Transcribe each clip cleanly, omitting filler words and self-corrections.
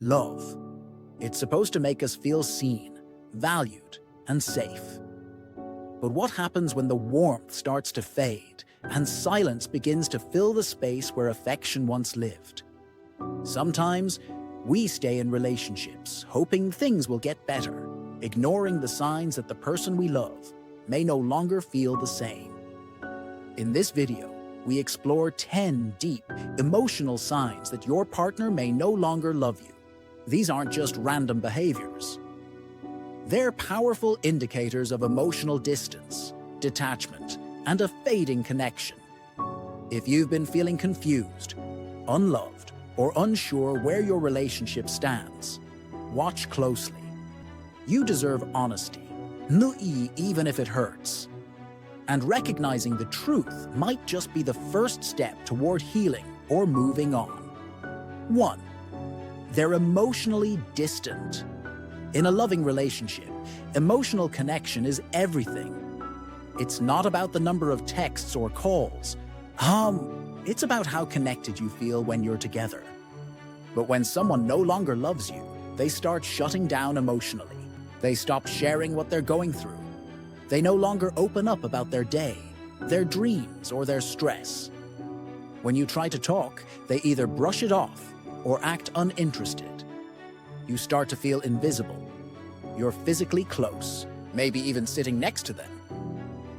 Love. It's supposed to make us feel seen, valued, and safe. But what happens when the warmth starts to fade and silence begins to fill the space where affection once lived? Sometimes we stay in relationships hoping things will get better, ignoring the signs that the person we love may no longer feel the same. In this video, we explore 10 deep, emotional signs that your partner may no longer love you. These aren't just random behaviors. They're powerful indicators of emotional distance, detachment, and a fading connection. If you've been feeling confused, unloved, or unsure where your relationship stands, watch closely. You deserve honesty, even if it hurts. And recognizing the truth might just be the first step toward healing or moving on. 1. They're emotionally distant. In a loving relationship, emotional connection is everything. It's not about the number of texts or calls. It's about how connected you feel when you're together. But when someone no longer loves you, they start shutting down emotionally. They stop sharing what they're going through. They no longer open up about their day, their dreams, or their stress. When you try to talk, they either brush it off or act uninterested. You start to feel invisible. You're physically close, maybe even sitting next to them.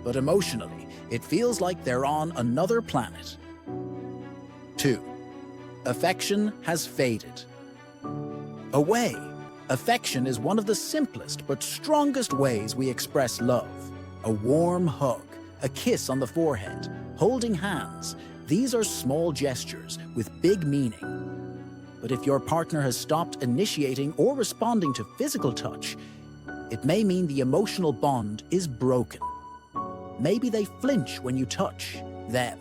But emotionally, it feels like they're on another planet. 2. Affection has faded. Away. Affection is one of the simplest but strongest ways we express love. A warm hug, a kiss on the forehead, holding hands. These are small gestures with big meaning. But if your partner has stopped initiating or responding to physical touch, it may mean the emotional bond is broken. Maybe they flinch when you touch them.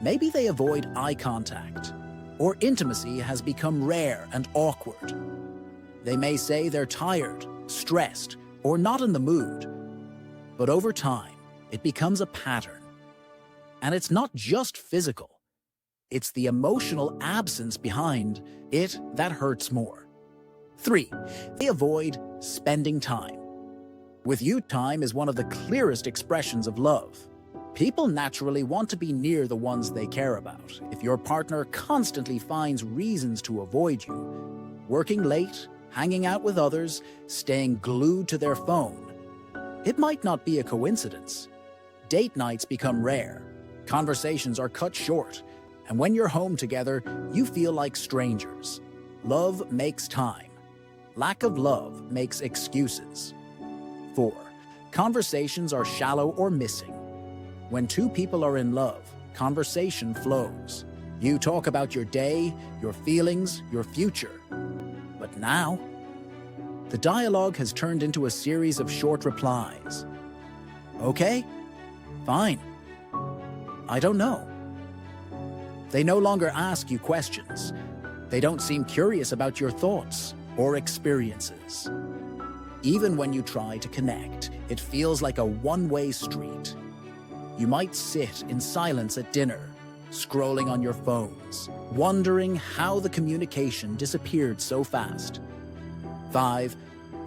Maybe they avoid eye contact, or intimacy has become rare and awkward. They may say they're tired, stressed, or not in the mood. But over time, it becomes a pattern. And it's not just physical. It's the emotional absence behind it that hurts more. 3. They avoid spending time. With you, time is one of the clearest expressions of love. People naturally want to be near the ones they care about. If your partner constantly finds reasons to avoid you, working late, hanging out with others, staying glued to their phone, it might not be a coincidence. Date nights become rare, conversations are cut short, and when you're home together, you feel like strangers. Love makes time. Lack of love makes excuses. 4. Conversations are shallow or missing. When two people are in love, conversation flows. You talk about your day, your feelings, your future. But now, the dialogue has turned into a series of short replies. Okay, fine. I don't know. They no longer ask you questions. They don't seem curious about your thoughts or experiences. Even when you try to connect, it feels like a one-way street. You might sit in silence at dinner, scrolling on your phones, wondering how the communication disappeared so fast. 5.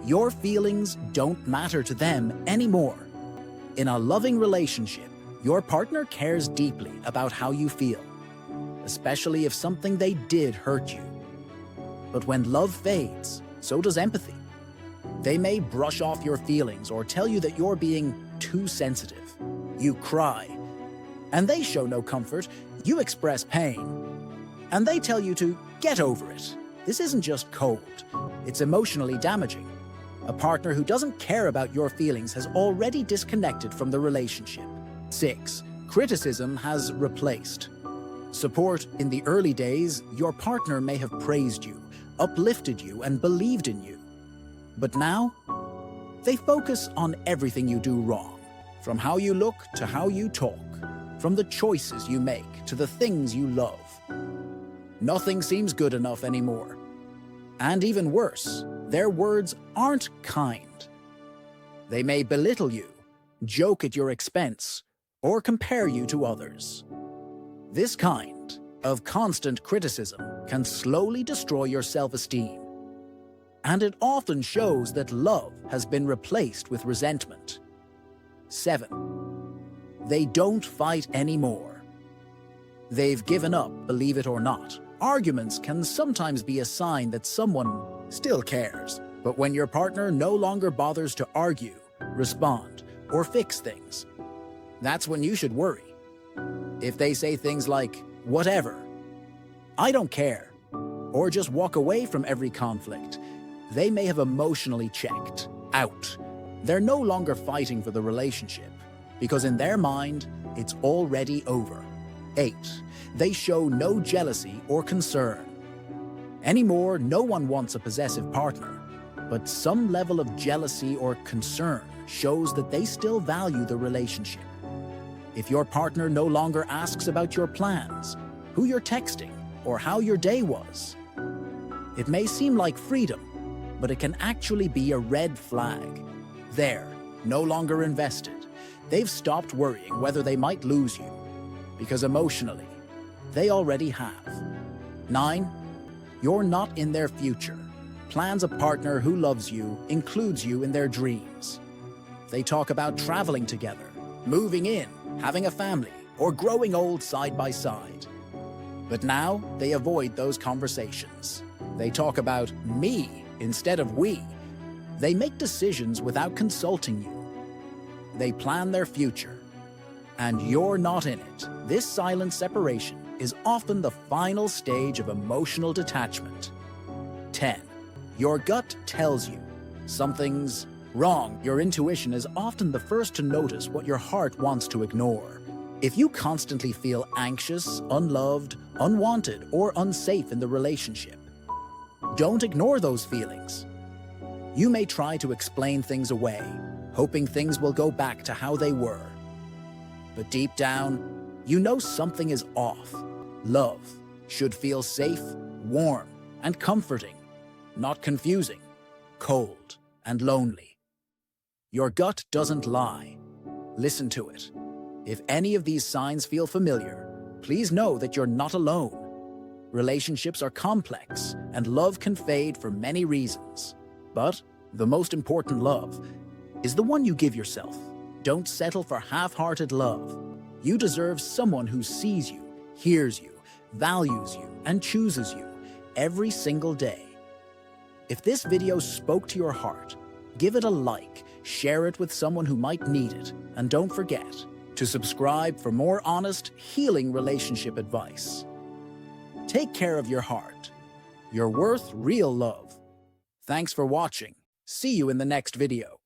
Your feelings don't matter to them anymore. In a loving relationship, your partner cares deeply about how you feel, especially if something they did hurt you. But when love fades, so does empathy. They may brush off your feelings or tell you that you're being too sensitive. You cry, and they show no comfort. You express pain, and they tell you to get over it. This isn't just cold, it's emotionally damaging. A partner who doesn't care about your feelings has already disconnected from the relationship. 6. Criticism has replaced support. In the early days, your partner may have praised you, uplifted you, and believed in you. But now, they focus on everything you do wrong, from how you look to how you talk, from the choices you make to the things you love. Nothing seems good enough anymore. And even worse, their words aren't kind. They may belittle you, joke at your expense, or compare you to others. This kind of constant criticism can slowly destroy your self-esteem. And it often shows that love has been replaced with resentment. 7. They don't fight anymore. They've given up, believe it or not. Arguments can sometimes be a sign that someone still cares. But when your partner no longer bothers to argue, respond, or fix things, that's when you should worry. If they say things like, "Whatever," "I don't care," or just walk away from every conflict, they may have emotionally checked out. They're no longer fighting for the relationship, because in their mind, it's already over. 8. They show no jealousy or concern. Anymore, no one wants a possessive partner, but some level of jealousy or concern shows that they still value the relationship. If your partner no longer asks about your plans, who you're texting, or how your day was, it may seem like freedom, but it can actually be a red flag. They're no longer invested. They've stopped worrying whether they might lose you, because emotionally, they already have. 9. You're not in their future. Plans a partner who loves you, includes you in their dreams. They talk about traveling together, moving in, having a family, or growing old side by side. But now they avoid those conversations. They talk about me instead of we. They make decisions without consulting you. They plan their future, and you're not in it. This silent separation is often the final stage of emotional detachment. 10. Your gut tells you something's wrong. Your intuition is often the first to notice what your heart wants to ignore. If you constantly feel anxious, unloved, unwanted, or unsafe in the relationship, don't ignore those feelings. You may try to explain things away, hoping things will go back to how they were. But deep down, you know something is off. Love should feel safe, warm, and comforting, not confusing, cold, and lonely. Your gut doesn't lie. Listen to it. If any of these signs feel familiar, please know that you're not alone. Relationships are complex, and love can fade for many reasons. But the most important love is the one you give yourself. Don't settle for half-hearted love. You deserve someone who sees you, hears you, values you, and chooses you every single day. If this video spoke to your heart, give it a like, share it with someone who might need it, and don't forget to subscribe for more honest, healing relationship advice. Take care of your heart. You're worth real love. Thanks for watching. See you in the next video.